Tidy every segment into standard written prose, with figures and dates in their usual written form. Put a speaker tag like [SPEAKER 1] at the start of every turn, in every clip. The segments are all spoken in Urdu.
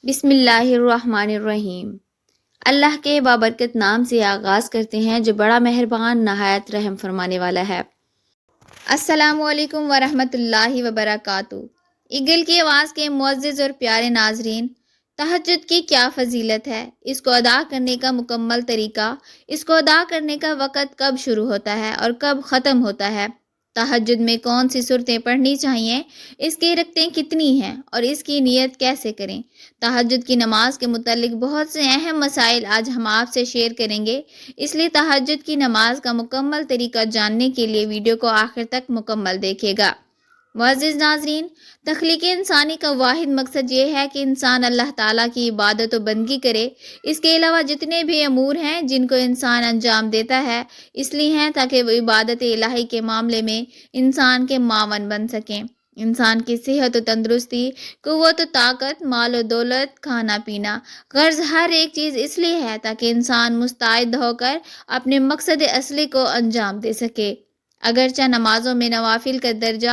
[SPEAKER 1] بسم اللہ الرحمن الرحیم۔ اللہ کے بابرکت نام سے آغاز کرتے ہیں جو بڑا مہربان نہایت رحم فرمانے والا ہے۔ السلام علیکم ورحمۃ اللہ وبرکاتہ۔ ایگل کی آواز کے معزز اور پیارے ناظرین، تہجد کی کیا فضیلت ہے، اس کو ادا کرنے کا مکمل طریقہ، اس کو ادا کرنے کا وقت کب شروع ہوتا ہے اور کب ختم ہوتا ہے، تہجد میں کون سی صورتیں پڑھنی چاہیے، اس کی رکعتیں کتنی ہیں اور اس کی نیت کیسے کریں، تہجد کی نماز کے متعلق بہت سے اہم مسائل آج ہم آپ سے شیئر کریں گے۔ اس لیے تہجد کی نماز کا مکمل طریقہ جاننے کے لیے ویڈیو کو آخر تک مکمل دیکھیے گا۔ معزز ناظرین، تخلیق انسانی کا واحد مقصد یہ ہے کہ انسان اللہ تعالیٰ کی عبادت و بندگی کرے۔ اس کے علاوہ جتنے بھی امور ہیں جن کو انسان انجام دیتا ہے، اس لیے ہیں تاکہ وہ عبادت الہی کے معاملے میں انسان کے معاون بن سکیں۔ انسان کی صحت و تندرستی، قوت و طاقت، مال و دولت، کھانا پینا، غرض ہر ایک چیز اس لیے ہے تاکہ انسان مستعد ہو کر اپنے مقصد اصلی کو انجام دے سکے۔ اگرچہ نمازوں میں نوافل کا درجہ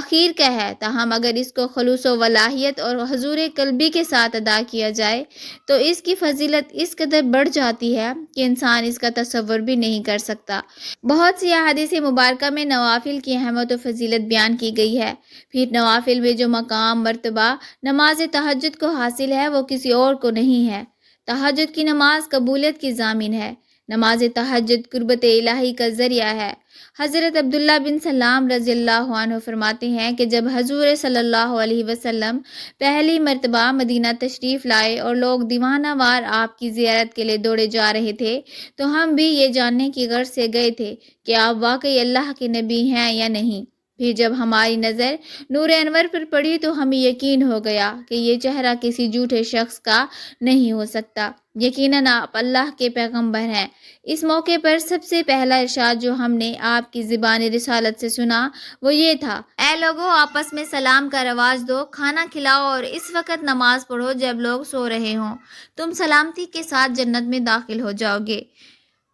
[SPEAKER 1] اخیر کا ہے، تاہم اگر اس کو خلوص و ولاہیت اور حضور قلبی کے ساتھ ادا کیا جائے تو اس کی فضیلت اس قدر بڑھ جاتی ہے کہ انسان اس کا تصور بھی نہیں کر سکتا۔ بہت سی احادیث مبارکہ میں نوافل کی اہمیت و فضیلت بیان کی گئی ہے۔ پھر نوافل میں جو مقام مرتبہ نماز تہجد کو حاصل ہے وہ کسی اور کو نہیں ہے۔ تہجد کی نماز قبولیت کی ضامن ہے۔ نماز تہجد قربت الہی کا ذریعہ ہے۔ حضرت عبداللہ بن سلام رضی اللہ عنہ فرماتے ہیں کہ جب حضور صلی اللہ علیہ وسلم پہلی مرتبہ مدینہ تشریف لائے اور لوگ دیوانہ وار آپ کی زیارت کے لیے دوڑے جا رہے تھے تو ہم بھی یہ جاننے کی غرض سے گئے تھے کہ آپ واقعی اللہ کے نبی ہیں یا نہیں۔ پھر جب ہماری نظر نور انور پر پڑی تو ہمیں یقین ہو گیا کہ یہ چہرہ کسی جھوٹے شخص کا نہیں ہو سکتا، یقیناً آپ اللہ کے پیغمبر ہیں۔ اس موقع پر سب سے پہلا ارشاد جو ہم نے آپ کی زبان رسالت سے سنا وہ یہ تھا: اے لوگو، آپس میں سلام کا رواج دو، کھانا کھلاؤ اور اس وقت نماز پڑھو جب لوگ سو رہے ہوں، تم سلامتی کے ساتھ جنت میں داخل ہو جاؤ گے۔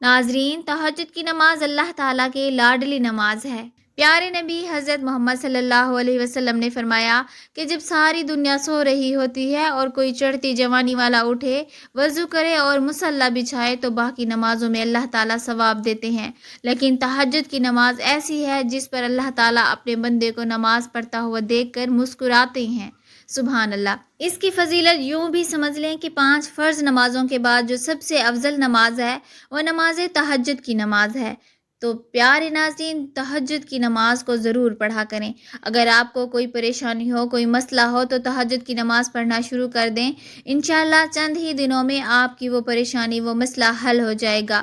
[SPEAKER 1] ناظرین، تہجد کی نماز اللہ تعالیٰ کی لاڈلی نماز ہے۔ پیارے نبی حضرت محمد صلی اللہ علیہ وسلم نے فرمایا کہ جب ساری دنیا سو رہی ہوتی ہے اور کوئی چڑھتی جوانی والا اٹھے، وضو کرے اور مصلی بچھائے تو باقی نمازوں میں اللہ تعالیٰ ثواب دیتے ہیں، لیکن تہجد کی نماز ایسی ہے جس پر اللہ تعالیٰ اپنے بندے کو نماز پڑھتا ہوا دیکھ کر مسکراتے ہیں۔ سبحان اللہ۔ اس کی فضیلت یوں بھی سمجھ لیں کہ 5 فرض نمازوں کے بعد جو سب سے افضل نماز ہے وہ نماز تہجد کی نماز ہے۔ تو پیارے ناظرین، تہجد کی نماز کو ضرور پڑھا کریں۔ اگر آپ کو کوئی پریشانی ہو، کوئی مسئلہ ہو تو تہجد کی نماز پڑھنا شروع کر دیں، انشاءاللہ چند ہی دنوں میں آپ کی وہ پریشانی، وہ مسئلہ حل ہو جائے گا۔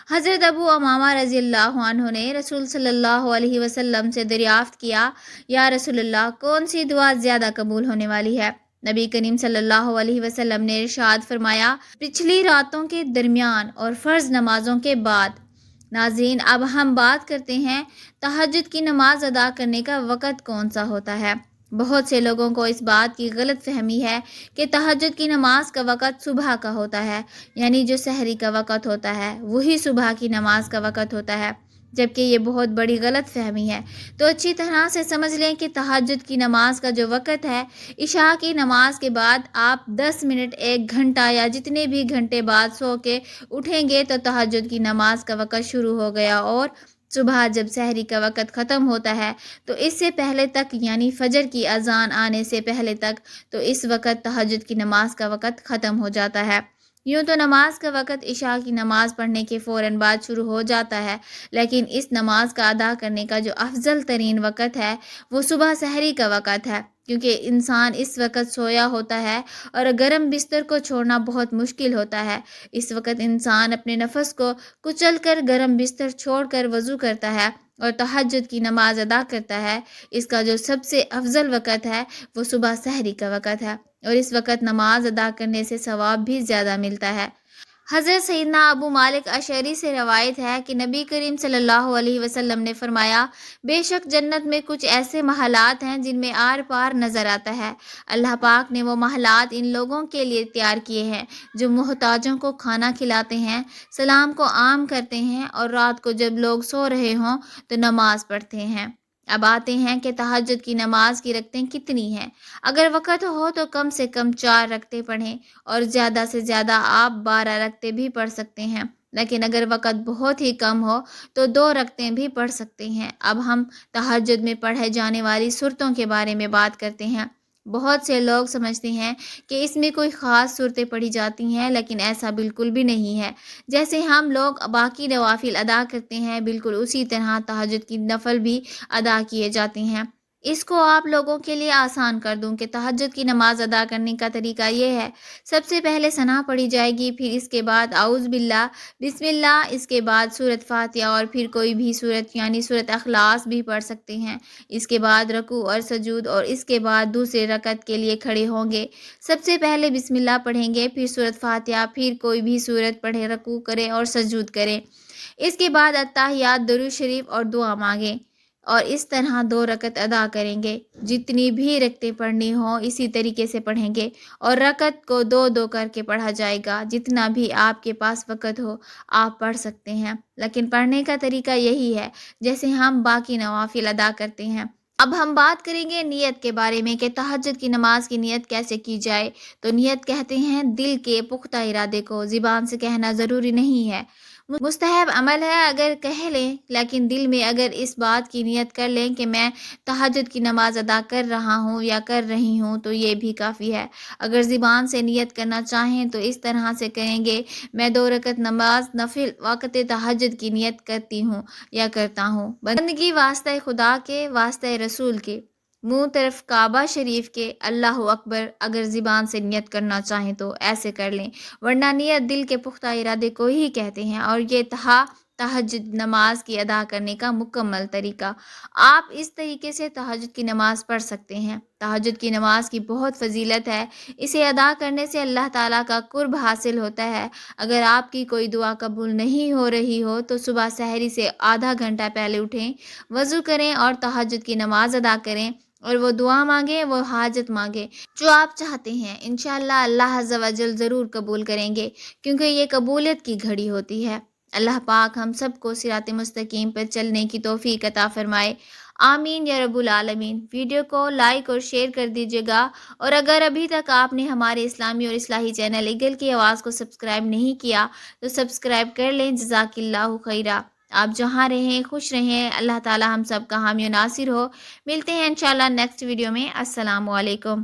[SPEAKER 1] حضرت ابو امامہ رضی اللہ عنہ نے رسول صلی اللہ علیہ وسلم سے دریافت کیا: یا رسول اللہ، کون سی دعا زیادہ قبول ہونے والی ہے؟ نبی کریم صلی اللہ علیہ وسلم نے ارشاد فرمایا: پچھلی راتوں کے درمیان اور فرض نمازوں کے بعد۔ ناظرین، اب ہم بات کرتے ہیں تہجد کی نماز ادا کرنے کا وقت کون سا ہوتا ہے۔ بہت سے لوگوں کو اس بات کی غلط فہمی ہے کہ تہجد کی نماز کا وقت صبح کا ہوتا ہے، یعنی جو سحری کا وقت ہوتا ہے وہی صبح کی نماز کا وقت ہوتا ہے، جبکہ یہ بہت بڑی غلط فہمی ہے۔ تو اچھی طرح سے سمجھ لیں کہ تہجد کی نماز کا جو وقت ہے، عشاء کی نماز کے بعد آپ 10 منٹ، 1 گھنٹہ یا جتنے بھی گھنٹے بعد سو کے اٹھیں گے تو تہجد کی نماز کا وقت شروع ہو گیا، اور صبح جب سحری کا وقت ختم ہوتا ہے تو اس سے پہلے تک، یعنی فجر کی اذان آنے سے پہلے تک، تو اس وقت تہجد کی نماز کا وقت ختم ہو جاتا ہے۔ یوں تو نماز کا وقت عشاء کی نماز پڑھنے کے فوراً بعد شروع ہو جاتا ہے، لیکن اس نماز کا ادا کرنے کا جو افضل ترین وقت ہے وہ صبح سحری کا وقت ہے، کیونکہ انسان اس وقت سویا ہوتا ہے اور گرم بستر کو چھوڑنا بہت مشکل ہوتا ہے۔ اس وقت انسان اپنے نفس کو کچل کر گرم بستر چھوڑ کر وضو کرتا ہے اور تہجد کی نماز ادا کرتا ہے۔ اس کا جو سب سے افضل وقت ہے وہ صبح سحری کا وقت ہے، اور اس وقت نماز ادا کرنے سے ثواب بھی زیادہ ملتا ہے۔ حضرت سیدنا ابو مالک اشعری سے روایت ہے کہ نبی کریم صلی اللہ علیہ وسلم نے فرمایا: بے شک جنت میں کچھ ایسے محلات ہیں جن میں آر پار نظر آتا ہے۔ اللہ پاک نے وہ محلات ان لوگوں کے لیے تیار کیے ہیں جو محتاجوں کو کھانا کھلاتے ہیں، سلام کو عام کرتے ہیں، اور رات کو جب لوگ سو رہے ہوں تو نماز پڑھتے ہیں۔ اب آتے ہیں کہ تہجد کی نماز کی رکعتیں کتنی ہیں۔ اگر وقت ہو تو کم سے کم 4 رکعتیں پڑھیں اور زیادہ سے زیادہ آپ 12 رکعتیں بھی پڑھ سکتے ہیں، لیکن اگر وقت بہت ہی کم ہو تو 2 رکعتیں بھی پڑھ سکتے ہیں۔ اب ہم تہجد میں پڑھے جانے والی صورتوں کے بارے میں بات کرتے ہیں۔ بہت سے لوگ سمجھتے ہیں کہ اس میں کوئی خاص صورتیں پڑھی جاتی ہیں، لیکن ایسا بالکل بھی نہیں ہے۔ جیسے ہم لوگ باقی نوافل ادا کرتے ہیں، بالکل اسی طرح تہجد کی نفل بھی ادا کیے جاتے ہیں۔ اس کو آپ لوگوں کے لیے آسان کر دوں کہ تہجد کی نماز ادا کرنے کا طریقہ یہ ہے۔ سب سے پہلے ثنا پڑھی جائے گی، پھر اس کے بعد اعوذ باللہ، بسم اللہ، اس کے بعد سورۃ فاتحہ اور پھر کوئی بھی سورت یعنی سورۃ اخلاص بھی پڑھ سکتے ہیں۔ اس کے بعد رکوع اور سجود اور اس کے بعد دوسرے رکعت کے لیے کھڑے ہوں گے۔ سب سے پہلے بسم اللہ پڑھیں گے، پھر سورۃ فاتحہ، پھر کوئی بھی سورت پڑھیں، رکوع کریں اور سجود کریں۔ اس کے بعد اتحیات، درود شریف اور دعا مانگیں اور اس طرح 2 رکعت ادا کریں گے۔ جتنی بھی رکعتیں پڑھنی ہوں اسی طریقے سے پڑھیں گے اور رکعت کو 2 کر کے پڑھا جائے گا۔ جتنا بھی آپ کے پاس وقت ہو آپ پڑھ سکتے ہیں، لیکن پڑھنے کا طریقہ یہی ہے جیسے ہم باقی نوافل ادا کرتے ہیں۔ اب ہم بات کریں گے نیت کے بارے میں کہ تہجد کی نماز کی نیت کیسے کی جائے۔ تو نیت کہتے ہیں دل کے پختہ ارادے کو، زبان سے کہنا ضروری نہیں ہے، مستحب عمل ہے اگر کہہ لیں، لیکن دل میں اگر اس بات کی نیت کر لیں کہ میں تہجد کی نماز ادا کر رہا ہوں یا کر رہی ہوں تو یہ بھی کافی ہے۔ اگر زبان سے نیت کرنا چاہیں تو اس طرح سے کہیں گے، میں 2 رکعت نماز نفل وقت تہجد کی نیت کرتی ہوں یا کرتا ہوں، بندگی واسطہ خدا کے، واسطہ رسول کے، منہ طرف کعبہ شریف کے، اللہ اکبر۔ اگر زبان سے نیت کرنا چاہیں تو ایسے کر لیں، ورنہ نیت دل کے پختہ ارادے کو ہی کہتے ہیں اور یہ تہجد نماز کی ادا کرنے کا مکمل طریقہ۔ آپ اس طریقے سے تہجد کی نماز پڑھ سکتے ہیں۔ تہجد کی نماز کی بہت فضیلت ہے، اسے ادا کرنے سے اللہ تعالیٰ کا قرب حاصل ہوتا ہے۔ اگر آپ کی کوئی دعا قبول نہیں ہو رہی ہو تو صبح سحری سے آدھا گھنٹہ پہلے اٹھیں، وضو کریں اور تہجد کی نماز ادا کریں اور وہ دعا مانگیں، وہ حاجت مانگیں جو آپ چاہتے ہیں، انشاءاللہ اللہ عز و جل ضرور قبول کریں گے، کیونکہ یہ قبولیت کی گھڑی ہوتی ہے۔ اللہ پاک ہم سب کو صراط مستقیم پر چلنے کی توفیق عطا فرمائے، آمین یا رب العالمین۔ ویڈیو کو لائک اور شیئر کر دیجیے گا، اور اگر ابھی تک آپ نے ہمارے اسلامی اور اصلاحی چینل ایگل کی آواز کو سبسکرائب نہیں کیا تو سبسکرائب کر لیں۔ جزاک اللہ خیرہ۔ آپ جہاں رہیں خوش رہیں، اللہ تعالی ہم سب کا حامی و ناصر ہو۔ ملتے ہیں انشاءاللہ نیکسٹ ویڈیو میں۔ السلام علیکم۔